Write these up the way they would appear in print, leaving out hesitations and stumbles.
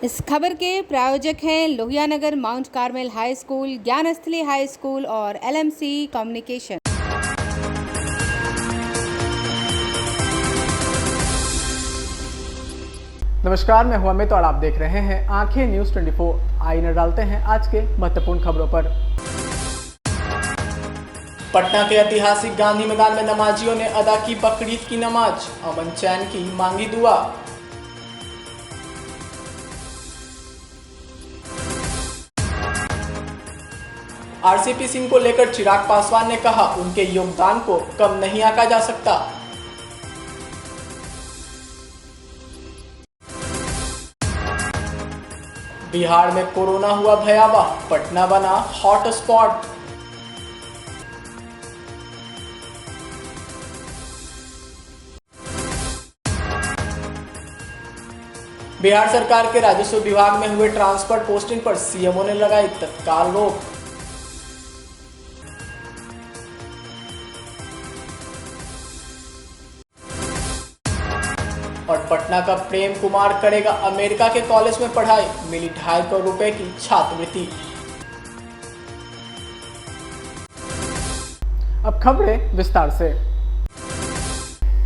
इस खबर के प्रायोजक हैं Lohia Nagar Mount Carmel High School, Gyansthali High School और LMC कम्युनिकेशन। नमस्कार, मैं हूं अमित और आप देख रहे हैं आंखें न्यूज 24। आइए डालते हैं आज के महत्वपूर्ण खबरों पर। पटना के ऐतिहासिक गांधी मैदान में नमाजियों ने अदा की बकरीद की नमाज, अमन चैन की मांगी दुआ। RCP सिंह को लेकर चिराग पासवान ने कहा, उनके योगदान को कम नहीं आंका जा सकता। बिहार में कोरोना हुआ भयावह, पटना बना हॉट स्पॉट। बिहार सरकार के राजस्व विभाग में हुए ट्रांसफर पोस्टिंग पर CMO ने लगाई तत्काल रोक। और पटना का प्रेम कुमार करेगा अमेरिका के कॉलेज में पढ़ाई, मिली 2.5 करोड़ रुपए की छात्रवृत्ति। अब खबरें विस्तार से।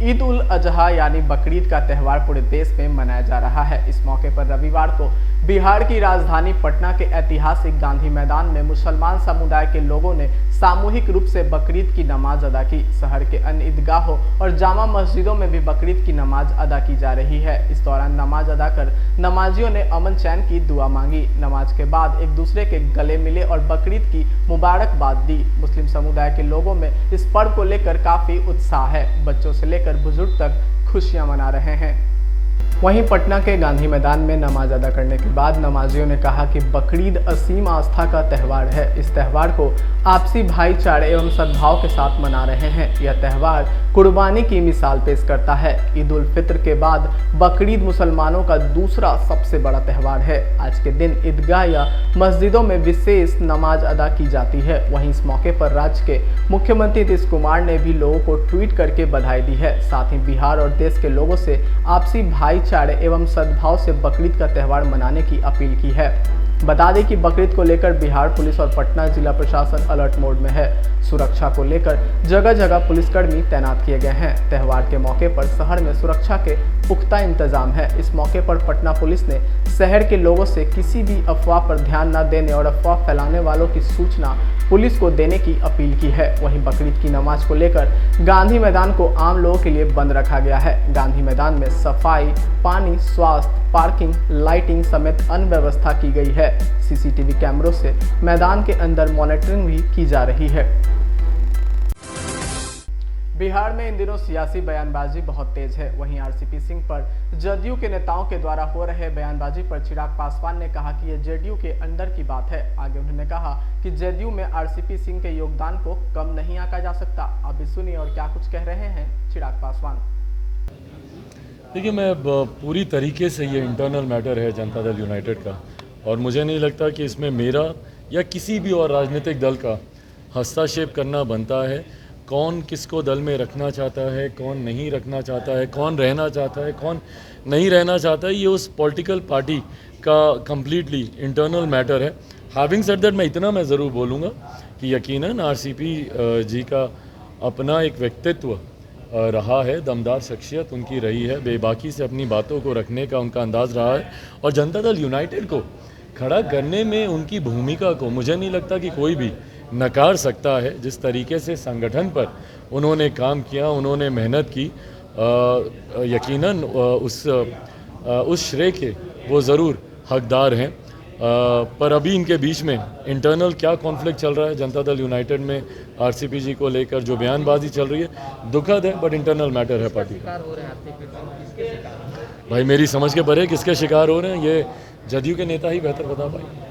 ईद उल अजहा यानी बकरीद का त्यौहार पूरे देश में मनाया जा रहा है। इस मौके पर रविवार को बिहार की राजधानी पटना के ऐतिहासिक गांधी मैदान में मुसलमान समुदाय के लोगों ने सामूहिक रूप से बकरीद की नमाज अदा की। शहर के अन्य ईदगाहों और जामा मस्जिदों में भी बकरीद की नमाज अदा की जा रही है। इस दौरान नमाज अदा कर नमाजियों ने अमन चैन की दुआ मांगी। नमाज के बाद एक दूसरे के गले मिले और बकरीद की मुबारकबाद दी। मुस्लिम समुदाय के लोगों में इस पर्व को लेकर काफी उत्साह है। बच्चों से लेकर बुजुर्ग तक खुशियां मना रहे हैं। वहीं पटना के गांधी मैदान में नमाज अदा करने के बाद नमाजियों ने कहा कि बकरीद असीम आस्था का त्यौहार है। इस त्यौहार को आपसी भाईचारे एवं सद्भाव के साथ मना रहे हैं। यह त्यौहार कुर्बानी की मिसाल पेश करता है। ईद उल फित्र के बाद बकरीद मुसलमानों का दूसरा सबसे बड़ा त्यौहार है। आज के दिन ईदगाह या मस्जिदों में विशेष नमाज अदा की जाती है। वहीं इस मौके पर राज्य के मुख्यमंत्री नीतीश कुमार ने भी लोगों को ट्वीट करके बधाई दी है। साथ ही बिहार और देश के लोगों से आपसी भाईचारे एवं सद्भाव से बकरीद का त्यौहार मनाने की अपील की है। बता दें कि बकरीद को लेकर बिहार पुलिस और पटना जिला प्रशासन अलर्ट मोड में है। सुरक्षा को लेकर जगह जगह पुलिसकर्मी तैनात किए गए हैं। त्यौहार के मौके पर शहर में सुरक्षा के पुख्ता इंतजाम है। इस मौके पर पटना पुलिस ने शहर के लोगों से किसी भी अफवाह पर ध्यान न देने और अफवाह फैलाने वालों की सूचना पुलिस को देने की अपील की है। वहीं बकरीद की नमाज को लेकर गांधी मैदान को आम लोगों के लिए बंद रखा गया है। गांधी मैदान में सफाई, पानी, स्वास्थ्य, पार्किंग, लाइटिंग समेत अन्य व्यवस्था की गई है। CCTV कैमरों से मैदान के अंदर मॉनिटरिंग भी की जा रही है। बिहार में इन दिनों सियासी बयानबाजी बहुत तेज है। वहीं RCP सिंह पर जदयू के नेताओं के द्वारा हो रहे बयानबाजी पर चिराग पासवान ने कहा कि यह JDU के अंदर की बात है। आगे उन्होंने कहा कि JDU में RCP सिंह के योगदान को कम नहीं आंका जा सकता। अब भी सुनिए और क्या कुछ कह रहे हैं चिराग पासवान। देखिए, मैं पूरी तरीके से ये इंटरनल मैटर है जनता दल यूनाइटेड का, और मुझे नहीं लगता कि इसमें मेरा या किसी भी और राजनीतिक दल का हस्तक्षेप करना बनता है। कौन किसको दल में रखना चाहता है, कौन नहीं रखना चाहता है, कौन रहना चाहता है, कौन नहीं रहना चाहता है, ये उस पॉलिटिकल पार्टी का कम्प्लीटली इंटरनल मैटर है। हैविंग सेड दैट, मैं ज़रूर बोलूँगा कि यकीनन RCP जी का अपना एक व्यक्तित्व रहा है, दमदार शख्सियत उनकी रही है, बेबाकी से अपनी बातों को रखने का उनका अंदाज़ रहा है, और जनता दल यूनाइटेड को खड़ा करने में उनकी भूमिका को मुझे नहीं लगता कि कोई भी नकार सकता है। जिस तरीके से संगठन पर उन्होंने काम किया, उन्होंने मेहनत की, यकीनन उस श्रेय के वो ज़रूर हकदार हैं। पर अभी इनके बीच में इंटरनल क्या कॉन्फ्लिक्ट चल रहा है जनता दल यूनाइटेड में RCP जी को लेकर जो बयानबाजी चल रही है, दुखद है, बट इंटरनल मैटर है पार्टी का। भाई, मेरी समझ के परे किसके शिकार हो रहे हैं ये जदयू के नेता ही बेहतर बता पाएंगे।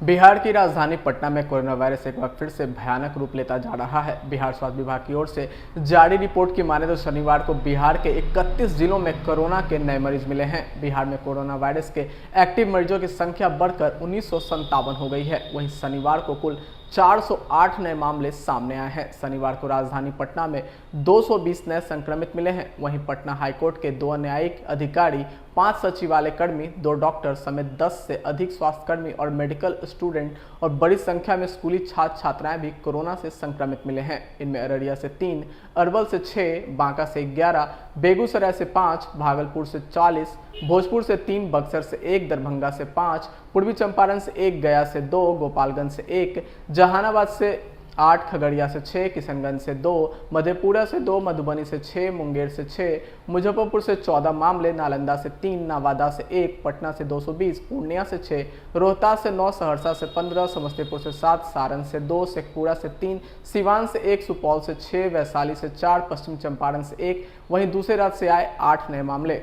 बिहार की राजधानी पटना में कोरोना वायरस एक बार फिर से भयानक रूप लेता जा रहा है। बिहार स्वास्थ्य विभाग की ओर से जारी रिपोर्ट की माने तो शनिवार को बिहार के 31 जिलों में कोरोना के नए मरीज मिले हैं। बिहार में कोरोना वायरस के एक्टिव मरीजों की संख्या बढ़कर 1957 हो गई है। वहीं शनिवार को कुल 408 नए मामले सामने आए हैं। शनिवार को राजधानी पटना में 220 नए संक्रमित मिले हैं। वहीं पटना हाईकोर्ट के 2 न्यायिक अधिकारी, 5 सचिवालय कर्मी, 2 डॉक्टर समेत 10 से अधिक स्वास्थ्यकर्मी और मेडिकल स्टूडेंट और बड़ी संख्या में स्कूली छात्र छात्राएं भी कोरोना से संक्रमित मिले हैं। इनमें अररिया से 3, अरवल से 6, बांका से 11, बेगूसराय से 5, भागलपुर से 40, भोजपुर से 3, बक्सर से 1, दरभंगा से 5, पूर्वी चंपारण से 1, गया से 2, गोपालगंज से 1, जहानाबाद से 8, खगड़िया से 6, किशनगंज से 2, मधेपुरा से 2, मधुबनी से 6, मुंगेर से 6, मुजफ्फरपुर से 14 मामले, नालंदा से 3, नवादा से 1, पटना से 220, पूर्णिया से 6, रोहतास से 9, सहरसा से 15, समस्तीपुर से 7, सारण से 2, शेखपुरा से 3, सिवान से 1, सुपौल से 6, वैशाली से 4, पश्चिम चंपारण से 1, वहीं दूसरे राज्य से आए 8 नए मामले।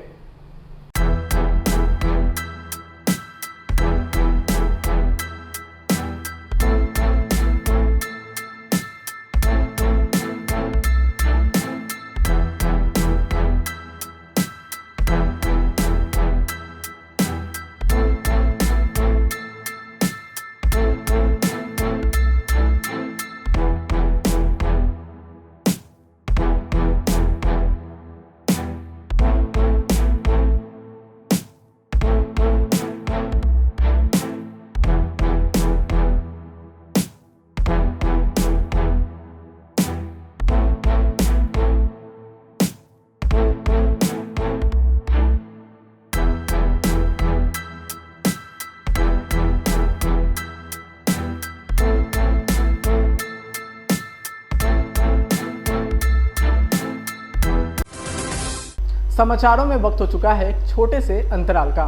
समाचारों में वक्त हो चुका है एक छोटे से अंतराल का।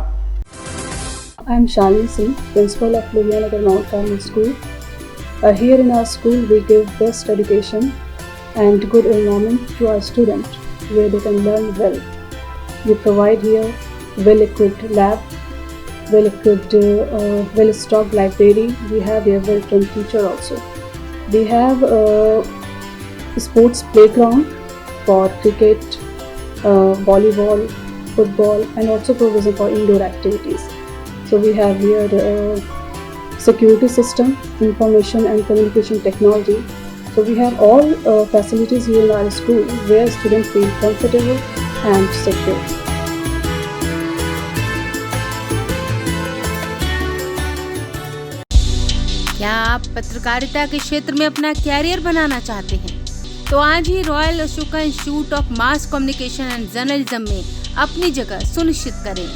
I am Shalini Singh, principal of Lohianagar Mount Carmel School. Here in our school, we give best education and good environment to our students where they can learn well. We provide here well-equipped lab, well-equipped, well-stocked library. We have here well-trained teacher also. We have a sports playground for cricket, volleyball, football, and also provision for indoor activities. So we have here security system, information and communication technology. So we have all facilities here in our school where students feel comfortable and secure. क्या आप पत्रकारिता के क्षेत्र में अपना career बनाना चाहते हैं? तो आज ही Royal Ashoka Institute of Mass Communication and Journalism में अपनी जगह सुनिश्चित करें।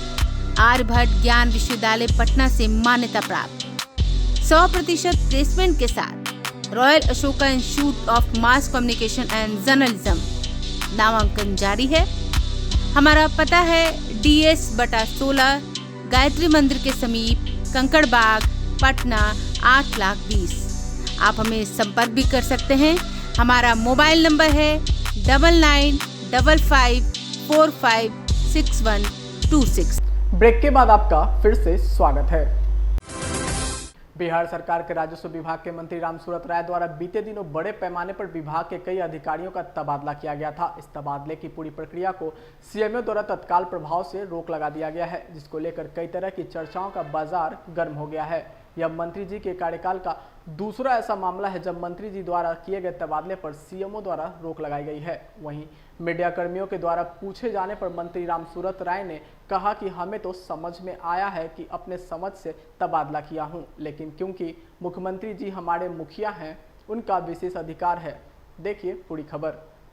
आर्यभट्ट ज्ञान विश्वविद्यालय पटना से मान्यता प्राप्त 100% प्लेसमेंट के साथ royal Ashoka Institute of Mass Communication and journalism नामांकन जारी है। हमारा पता है DS/16 गायत्री मंदिर के समीप, कंकड़बाग, पटना 8,20,000। आप हमें संपर्क भी कर सकते हैं। हमारा मोबाइल नंबर है 9955456126। ब्रेक के बाद आपका फिर से स्वागत है। बिहार सरकार के राजस्व विभाग के मंत्री रामसूरत राय द्वारा बीते दिनों बड़े पैमाने पर विभाग के कई अधिकारियों का तबादला किया गया था। इस तबादले की पूरी प्रक्रिया को सीएमओ द्वारा तत्काल प्रभाव से रोक लगा दिया गया है, जिसको लेकर कई तरह की चर्चाओं का बाजार गर्म हो गया है। यह मंत्री जी के कार्यकाल का दूसरा ऐसा मामला है जब मंत्री जी द्वारा किए गए तबादले पर सीएमओ द्वारा रोक लगाई गई है। वहीं मीडिया कर्मियों के द्वारा पूछे जाने पर मंत्री रामसूरत राय ने कहा कि हमें तो समझ में आया है कि अपने समझ से तबादला किया हूं, लेकिन क्योंकि मुख्यमंत्री जी हमारे मुखिया हैं, उनका विशेष अधिकार है। देखिए पूरी खबर।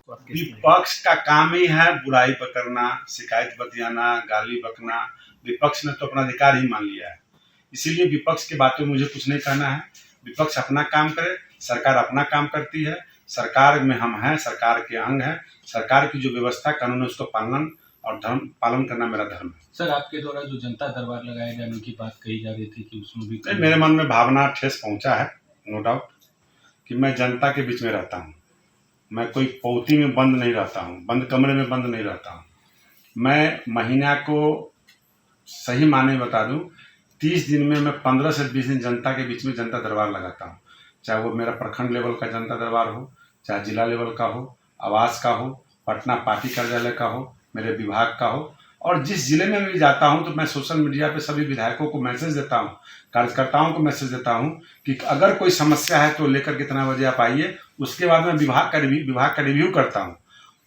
विपक्ष का काम ही है बुराई पकड़ना, शिकायत बतियाना, गाली बकना। विपक्ष ने तो अपना अधिकार ही मान लिया है, इसीलिए विपक्ष की बातों में मुझे कुछ नहीं कहना है। विपक्ष अपना काम करे, सरकार अपना काम करती है। सरकार में हम हैं, सरकार के अंग हैं। सरकार की जो व्यवस्था कानून है उसको पालन और धर्म पालन करना मेरा धर्म है। सर, आपके द्वारा जो जनता दरबार लगाए जाने की बात कही जा रही थी कि उसमें भी मेरे मन में भावना ठेस पहुंचा है, नो डाउट, कि मैं जनता के बीच में रहता हूं। मैं कोई पौती में बंद नहीं रहता हूं, बंद कमरे में बंद नहीं रहता हूं। मैं महीना को सही माने बता दूं, 30 दिन में मैं 15 से 20 दिन जनता के बीच में जनता दरबार लगाता हूँ। चाहे वो मेरा प्रखंड लेवल का जनता दरबार हो, चाहे जिला लेवल का हो, आवास का हो, पटना पार्टी कार्यालय का हो, मेरे विभाग का हो, और जिस जिले में भी जाता हूं तो मैं सोशल मीडिया पे सभी विधायकों को मैसेज देता हूं, कार्यकर्ताओं को मैसेज देता हूं कि अगर कोई समस्या है तो लेकर कितना बजे आप आइए। उसके बाद मैं विभाग का रिव्यू करता हूं।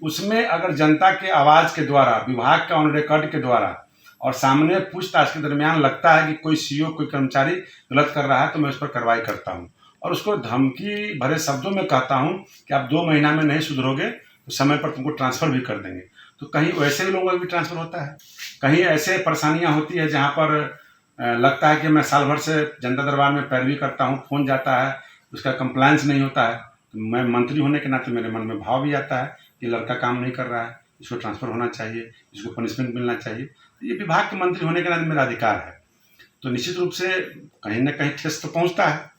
उसमें अगर जनता के आवाज़ के द्वारा, विभाग का ऑन रिकॉर्ड के द्वारा और सामने पूछताछ के दरमियान लगता है कि कोई सीईओ, कोई कर्मचारी गलत कर रहा है तो मैं उस पर कार्रवाई करता हूं और उसको धमकी भरे शब्दों में कहता हूं कि आप 2 महीना में नहीं सुधरोगे तो समय पर तुमको ट्रांसफ़र भी कर देंगे। तो कहीं वैसे भी लोगों का भी ट्रांसफ़र होता है, कहीं ऐसे परेशानियां होती है जहां पर लगता है कि मैं साल भर से जनता दरबार में पैरवी करता हूं, फ़ोन जाता है, उसका कंप्लायंस नहीं होता है, तो मैं मंत्री होने के नाते मेरे मन में भाव भी आता है कि लड़का काम नहीं कर रहा है, इसको ट्रांसफ़र होना चाहिए, इसको पनिशमेंट मिलना चाहिए। तो ये विभाग के मंत्री होने के नाते मेरा अधिकार है। तो निश्चित रूप से कहीं ना कहीं ठेस तो पहुंचता है,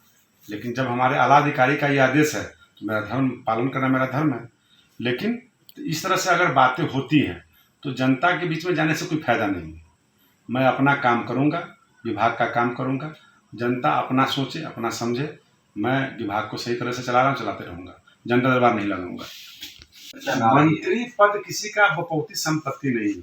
लेकिन जब हमारे आला अधिकारी का ये आदेश है तो मेरा धर्म पालन करना मेरा धर्म है। लेकिन इस तरह से अगर बातें होती हैं तो जनता के बीच में जाने से कोई फायदा नहीं है। मैं अपना काम करूंगा, विभाग का काम करूंगा, जनता अपना सोचे, अपना समझे। मैं विभाग को सही तरह से चला रहा हूँ, चलाते रहूंगा, जनता दरबार नहीं लगाऊंगा। मंत्री पद किसी का बपौती संपत्ति नहीं है,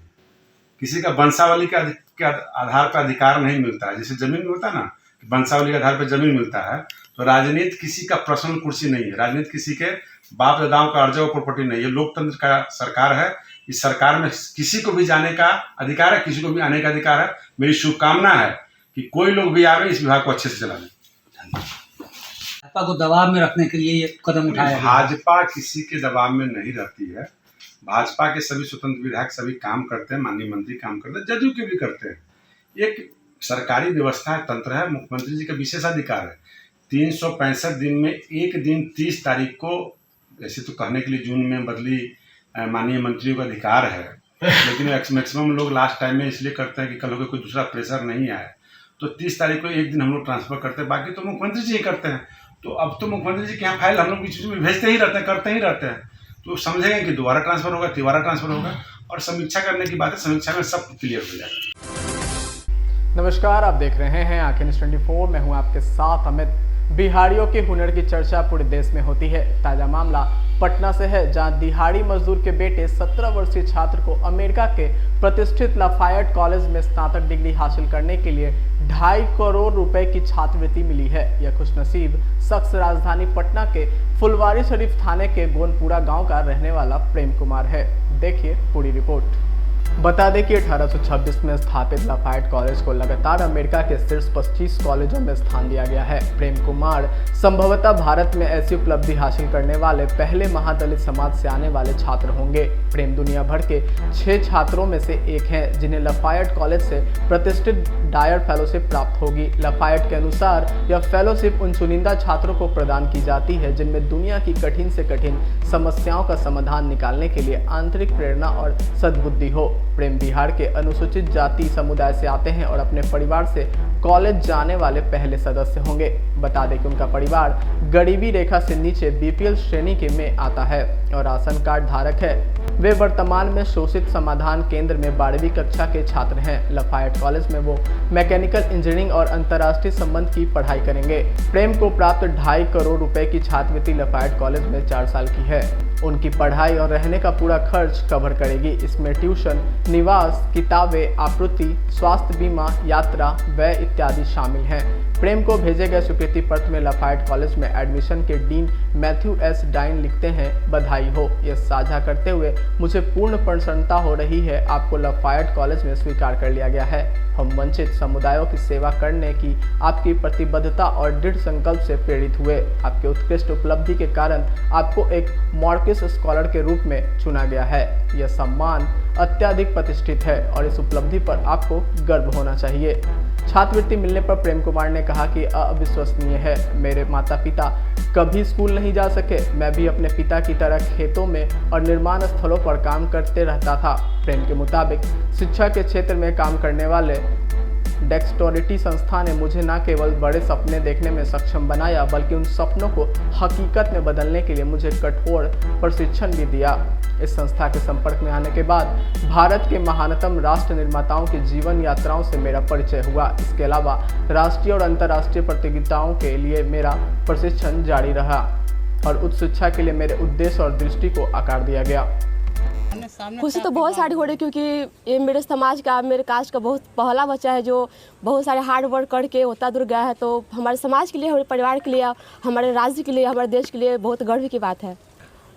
किसी का वंशावली के आधार पर अधिकार नहीं मिलता है। जैसे जमीन में होता है ना, वंशावली के आधार पर जमीन मिलता है, तो राजनीति किसी का पर्सनल कुर्सी नहीं है, राजनीति किसी के बाप दादाओं का अर्जा प्रॉपर्टी नहीं है। लोकतंत्र का सरकार है, इस सरकार में किसी को भी जाने का अधिकार है, किसी को भी आने का अधिकार है। मेरी शुभकामना है कि कोई लोग भी आवे, इस विभाग को अच्छे से चलाने। भाजपा को दबाव में रखने के लिए ये कदम उठाया। भाजपा किसी के दबाव में नहीं रहती है। भाजपा के सभी स्वतंत्र विधायक सभी काम करते हैं, माननीय मंत्री काम करते हैं, जदयू के भी करते हैं। एक सरकारी व्यवस्था है, तंत्र है, मुख्यमंत्री जी का विशेषाधिकार है। 365 दिन में एक दिन 30 तारीख को, ऐसे तो कहने के लिए जून में बदली माननीय मंत्रियों का अधिकार है, लेकिन मैक्सिमम लोग लास्ट टाइम में इसलिए करते हैं कि कल को कोई दूसरा प्रेशर नहीं आए, तो 30 तारीख को एक दिन हम लोग ट्रांसफर करते हैं, बाकी तो मुख्यमंत्री जी ही करते हैं। तो अब तो मुख्यमंत्री जी के यहाँ फाइल हम लोग बीच में भेजते ही रहते हैं, करते ही रहते हैं। तो समझेंगे कि दोबारा ट्रांसफर होगा, तिबारा ट्रांसफर होगा, और समीक्षा करने की बात है, समीक्षा में सब क्लियर हो जाएगा। नमस्कार, आप देख रहे हैं आंखें न्यूज़ 24। मैं हूं आपके साथ अमित। बिहारियों के हुनर की चर्चा पूरे देश में होती है। ताज़ा मामला पटना से है, जहां दिहाड़ी मजदूर के बेटे 17 वर्षीय छात्र को अमेरिका के प्रतिष्ठित लाफायट कॉलेज में स्नातक डिग्री हासिल करने के लिए 2.5 करोड़ रुपए की छात्रवृत्ति मिली है। यह खुशनसीब शख्स राजधानी पटना के फुलवारी शरीफ थाने के गोनपुरा गांव का रहने वाला प्रेम कुमार है। देखिए पूरी रिपोर्ट। बता दें कि 1826 में स्थापित लाफायट कॉलेज को लगातार अमेरिका के शीर्ष 25 कॉलेजों में स्थान दिया गया है। प्रेम कुमार संभवतः भारत में ऐसी उपलब्धि हासिल करने वाले पहले महादलित समाज से आने वाले छात्र होंगे। प्रेम दुनिया भर के 6 छात्रों में से एक हैं जिन्हें लाफायट कॉलेज से प्रतिष्ठित डायर फेलोशिप प्राप्त होगी। लाफायट के अनुसार यह फेलोशिप उन चुनिंदा छात्रों को प्रदान की जाती है जिनमें दुनिया की कठिन से कठिन समस्याओं का समाधान निकालने के लिए आंतरिक प्रेरणा और सद्बुद्धि हो। प्रेम बिहार के अनुसूचित जाति समुदाय से आते हैं और अपने परिवार से कॉलेज जाने वाले पहले सदस्य होंगे। बता दें कि उनका परिवार गरीबी रेखा से नीचे बीपीएल श्रेणी के में आता है और राशन कार्ड धारक है। वे वर्तमान में शोषित समाधान केंद्र में 12वीं कक्षा के छात्र हैं। लाफायट कॉलेज में वो मैकेनिकल इंजीनियरिंग और अंतर्राष्ट्रीय संबंध की पढ़ाई करेंगे। प्रेम को प्राप्त 2.5 करोड़ रुपए की छात्रवृत्ति लाफायट कॉलेज में 4 साल की है। उनकी पढ़ाई और रहने का पूरा खर्च कवर करेगी। इसमें ट्यूशन, निवास, किताबें, आपूर्ति, स्वास्थ्य बीमा, यात्रा, व्यय इत्यादि शामिल हैं। प्रेम को भेजे गए स्वीकृति पत्र में लाफायट कॉलेज में एडमिशन के डीन मैथ्यू एस डाइन लिखते हैं, बधाई हो। यह साझा करते हुए मुझे पूर्ण प्रसन्नता हो रही है, आपको लाफायट कॉलेज में स्वीकार कर लिया गया है। हम वंचित समुदायों की सेवा करने की आपकी प्रतिबद्धता और दृढ़ संकल्प से प्रेरित हुए। आपके उत्कृष्ट उपलब्धि के कारण आपको एक मॉर्किस स्कॉलर के रूप में चुना गया है। यह सम्मान अत्यधिक प्रतिष्ठित है और इस उपलब्धि पर आपको गर्व होना चाहिए। छात्रवृत्ति मिलने पर प्रेम कुमार ने कहा कि अविश्वसनीय है, मेरे माता पिता कभी स्कूल नहीं जा सके, मैं भी अपने पिता की तरह खेतों में और निर्माण स्थलों पर काम करते रहता था। प्रेम के मुताबिक शिक्षा के क्षेत्र में काम करने वाले डेक्सटोरिटी संस्था ने मुझे न केवल बड़े सपने देखने में सक्षम बनाया, बल्कि उन सपनों को हकीकत में बदलने के लिए मुझे कठोर प्रशिक्षण भी दिया। इस संस्था के संपर्क में आने के बाद भारत के महानतम राष्ट्र निर्माताओं की जीवन यात्राओं से मेरा परिचय हुआ। इसके अलावा राष्ट्रीय और अंतर्राष्ट्रीय प्रतियोगिताओं के लिए मेरा प्रशिक्षण जारी रहा और उच्च शिक्षा के लिए मेरे उद्देश्य और दृष्टि को आकार दिया गया। खुशी तो बहुत सारी हो रही, क्योंकि ये मेरे समाज का, मेरे कास्ट का बहुत पहला बच्चा है जो बहुत सारे हार्ड वर्क करके उतना दूर गया है। तो हमारे समाज के लिए, हमारे परिवार के लिए, हमारे राज्य के लिए, हमारे देश के लिए बहुत गर्व की बात है।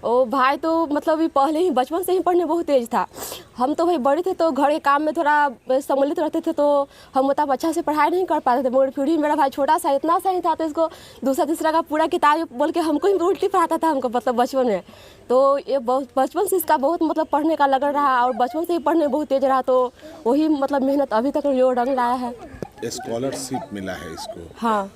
ओ भाई तो मतलब ये पहले ही बचपन से ही पढ़ने बहुत तेज था। हम तो भाई बड़े थे तो घर के काम में थोड़ा सम्मिलित रहते थे, तो हम उतना अच्छा से पढ़ाई नहीं कर पाते थे। मगर फिर भी मेरा भाई छोटा सा, इतना सा ही था, तो इसको दूसरा तीसरा का पूरा किताब बोल के हमको ही उल्टी पढ़ाता था हमको, मतलब बचपन में। तो ये बहुत बचपन से इसका बहुत मतलब पढ़ने का लगन रहा, और बचपन से ही पढ़ने में बहुत तेज रहा। तो वही मतलब मेहनत अभी तक जो रंग लाया है। स्कॉलरशिप मिला है इसको? हाँ।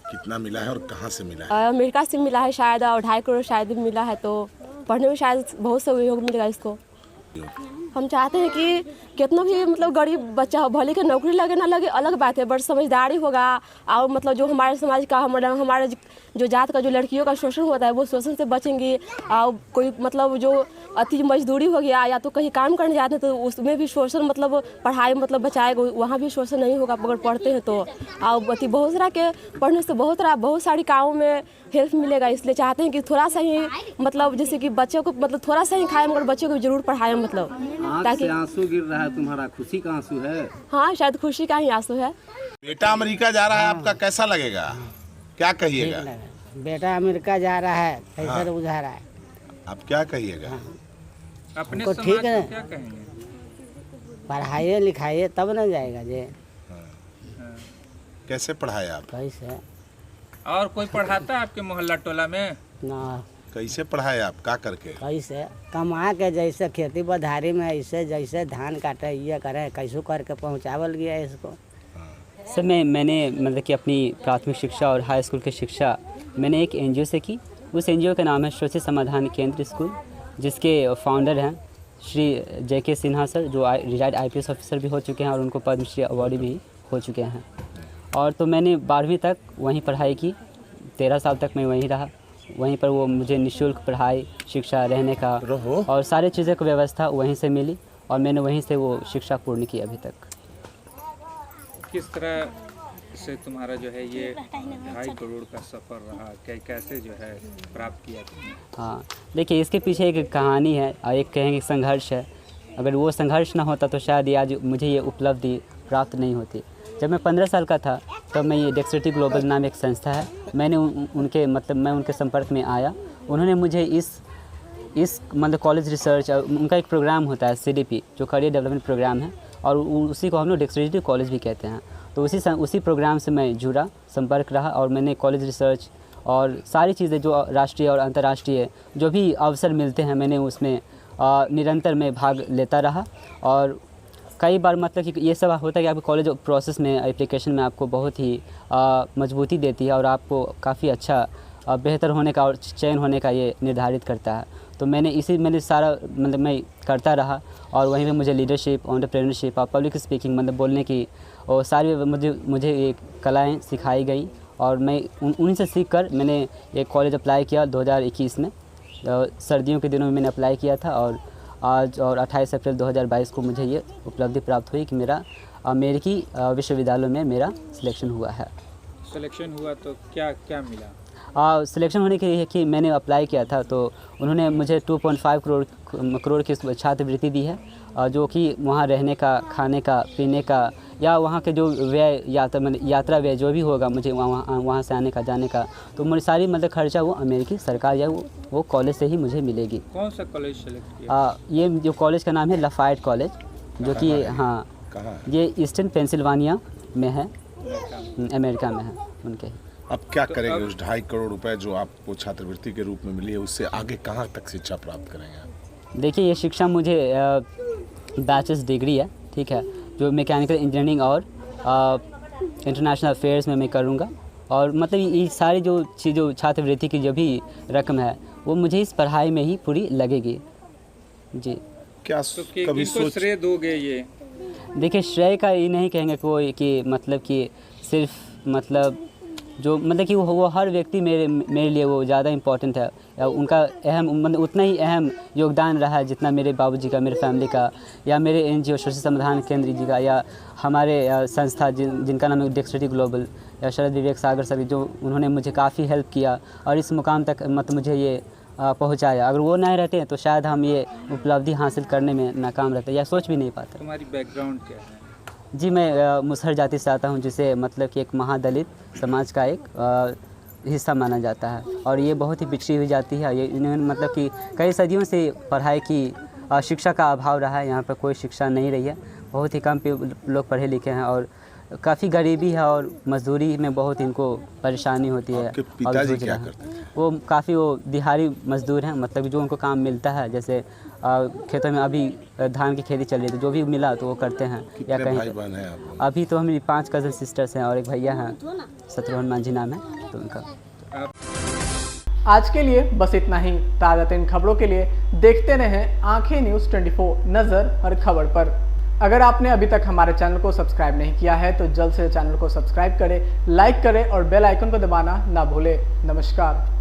कितना मिला है और कहाँ से मिला है? अमेरिका से मिला है शायद, और 2.5 करोड़ शायद मिला है। तो पढ़ने में शायद बहुत सहयोग मिलेगा इसको। हम चाहते हैं कि कितना भी मतलब गरीब बच्चा हो, भले के नौकरी लगे ना लगे अलग बात है, बट समझदारी होगा। और मतलब जो हमारे समाज का, हमारे जो जात का जो लड़कियों का शोषण होता है वो शोषण से बचेंगी। और कोई मतलब जो अति मजदूरी हो गया या तो कहीं काम करने जाते हैं तो उसमें भी शोषण मतलब पढ़ाई मतलब बचाएगा, वहाँ भी शोषण नहीं होगा अगर पढ़ते हैं तो। और अति बहुत सारा के पढ़ने से बहुत सारी कामों में हेल्प मिलेगा। इसलिए चाहते हैं कि थोड़ा सा ही मतलब जैसे कि बच्चों को मतलब थोड़ा सा ही खाए, मगर बच्चों को जरूर पढ़ाएं, मतलब ताकि आंसू गिर रहा है तुम्हारा, खुशी का आंसू है? हाँ, शायद खुशी का ही आंसू है। बेटा अमेरिका जा रहा है, आपका कैसा लगेगा, क्या कहिएगा? बेटा अमेरिका जा रहा है, कैसा बुझा रहा है? आप क्या कहिएगा? अपने ठीक है, क्या कहेंगे? पढ़ाइए लिखाइए तब ना जाएगा जे। कैसे पढ़ाए आप? कैसे? और कोई पढ़ाता है आपके मोहल्ला टोला में? ना। कैसे पढ़ाए आप, क्या करके? कैसे कमा के, जैसे खेती बधारी में ऐसे जैसे धान काटे ये करे, कैसे करके पहुँचावल गया इसको। सर मैंने मतलब कि अपनी प्राथमिक शिक्षा और हाई स्कूल की शिक्षा मैंने एक एनजीओ से की। उस एनजीओ का नाम है शोषित समाधान केंद्र स्कूल, जिसके फाउंडर हैं श्री JK सिन्हा सर, जो रिटायर्ड IPS ऑफिसर भी हो चुके हैं और उनको पद्मश्री अवार्ड भी हो चुके हैं। और तो मैंने 12वीं तक वहीं पढ़ाई की, 13 साल तक मैं वहीं रहा। वहीं पर वो मुझे निःशुल्क पढ़ाई, शिक्षा, रहने का और सारी चीज़ों की व्यवस्था वहीं से मिली, और मैंने वहीं से वो शिक्षा पूर्ण की अभी तक। किस तरह से तुम्हारा जो है ये 2.5 करोड़ का सफ़र रहा, कैसे जो है प्राप्त किया तुमने? हाँ, देखिए इसके पीछे एक कहानी है और एक कहेंगे संघर्ष है। अगर वो संघर्ष ना होता तो शायद ये आज मुझे ये उपलब्धि प्राप्त नहीं होती। जब मैं 15 साल का था तब मैं ये डेक्सटरिटी ग्लोबल नाम एक संस्था है, मैंने मैं उनके संपर्क में आया। उन्होंने मुझे इस मतलब कॉलेज रिसर्च, उनका एक प्रोग्राम होता है CDP, जो करियर डेवलपमेंट प्रोग्राम है, और उसी को हम लोग डेक्सटरिटी कॉलेज भी कहते हैं। तो उसी प्रोग्राम से मैं जुड़ा, संपर्क रहा, और मैंने कॉलेज रिसर्च और सारी चीज़ें जो राष्ट्रीय और अंतर्राष्ट्रीय जो भी अवसर मिलते हैं मैंने उसमें निरंतर में भाग लेता रहा। और कई बार मतलब कि ये सब होता है कि आपके कॉलेज प्रोसेस में, एप्लीकेशन में आपको बहुत ही मजबूती देती है और आपको काफ़ी अच्छा बेहतर होने का और चयन होने का ये निर्धारित करता है। तो मैंने सारा मतलब मैं करता रहा, और वहीं पे मुझे लीडरशिप, एंटरप्रेन्योरशिप और पब्लिक स्पीकिंग मतलब बोलने की और सारी मुझे ये कलाएँ सिखाई गई। और मैं उन्हीं से सीख कर मैंने एक कॉलेज अप्लाई किया 2021 में, सर्दियों के दिनों में मैंने अप्लाई किया था, और आज और 28 अप्रैल 2022 को मुझे ये उपलब्धि प्राप्त हुई कि मेरा अमेरिकी विश्वविद्यालय में मेरा सिलेक्शन हुआ है। सिलेक्शन हुआ तो क्या क्या मिला? सिलेक्शन होने के लिए कि मैंने अप्लाई किया था तो उन्होंने मुझे 2.5 करोड़ की छात्रवृत्ति दी है, जो कि वहाँ रहने का, खाने का, पीने का या वहाँ के जो व्यय यात्रा व्यय जो भी होगा मुझे वहाँ से आने का, जाने का, तो मेरी सारी मतलब खर्चा वो अमेरिकी सरकार या वो कॉलेज से ही मुझे मिलेगी। कौन सा कॉलेज सेलेक्ट किया? ये जो कॉलेज का नाम है लफायट कॉलेज, जो कि हाँ ये ईस्टर्न पेंसिल्वानिया में है, अमेरिका में है उनके। अब क्या करेंगे उस 2.5 करोड़ रुपए जो आपको छात्रवृत्ति के रूप में मिली है, उससे आगे कहाँ तक शिक्षा प्राप्त करेंगे आप? देखिए ये शिक्षा मुझे बैचलर्स डिग्री है, ठीक है, जो मैकेनिकल इंजीनियरिंग और इंटरनेशनल अफेयर्स में मैं करूँगा। और मतलब ये सारी जो चीज़ों छात्रवृत्ति की जो भी रकम है वो मुझे इस पढ़ाई में ही पूरी लगेगी जी। क्या तो कभी श्रेय दोगे ये? देखिए श्रेय का ये नहीं कहेंगे कोई कि मतलब कि सिर्फ मतलब जो मतलब कि वो हर व्यक्ति मेरे लिए वो ज़्यादा इम्पोर्टेंट है, या उनका अहम मतलब उतना ही अहम योगदान रहा है जितना मेरे बाबूजी का, मेरे फैमिली का, या मेरे NGO शोषित समाधान केंद्र जी का, या हमारे संस्था जिनका नाम है डेक्सटरिटी ग्लोबल, या शरद विवेक सागर सर, जो उन्होंने मुझे काफ़ी हेल्प किया और इस मुकाम तक मतलब मुझे ये पहुंचाया। अगर वो नहीं रहते तो शायद हम ये उपलब्धि हासिल करने में नाकाम रहते या सोच भी नहीं पाते। तुम्हारी बैकग्राउंड क्या है? जी, मैं मुसहर जाति से आता हूँ, जिसे मतलब कि एक महादलित समाज का एक हिस्सा माना जाता है और ये बहुत ही पिछड़ी हुई जाती है। ये इन्होंने मतलब कि कई सदियों से पढ़ाई की शिक्षा का अभाव रहा है, यहाँ पर कोई शिक्षा नहीं रही है, बहुत ही कम लोग पढ़े लिखे हैं और काफ़ी गरीबी है और मजदूरी में बहुत इनको परेशानी होती है। आपके पिताजी क्या करते हैं? वो काफ़ी वो दिहाड़ी मजदूर हैं, मतलब जो उनको काम मिलता है, जैसे खेतों में अभी धान की खेती चल रही है तो जो भी मिला तो वो करते हैं। या कहीं भाई बहन हैं आप? अभी तो हमारी 5 कज़न सिस्टर्स हैं और एक भैया हैं, शत्रुघ्न मांझी नाम है तो उनका। आज के लिए बस इतना ही। ताज़ा खबरों के लिए देखते रहें आंखें न्यूज़ 24, नज़र हर खबर पर। अगर आपने अभी तक हमारे चैनल को सब्सक्राइब नहीं किया है तो जल्द से चैनल को सब्सक्राइब करें, लाइक करें और बेल आइकन को दबाना ना भूलें। नमस्कार।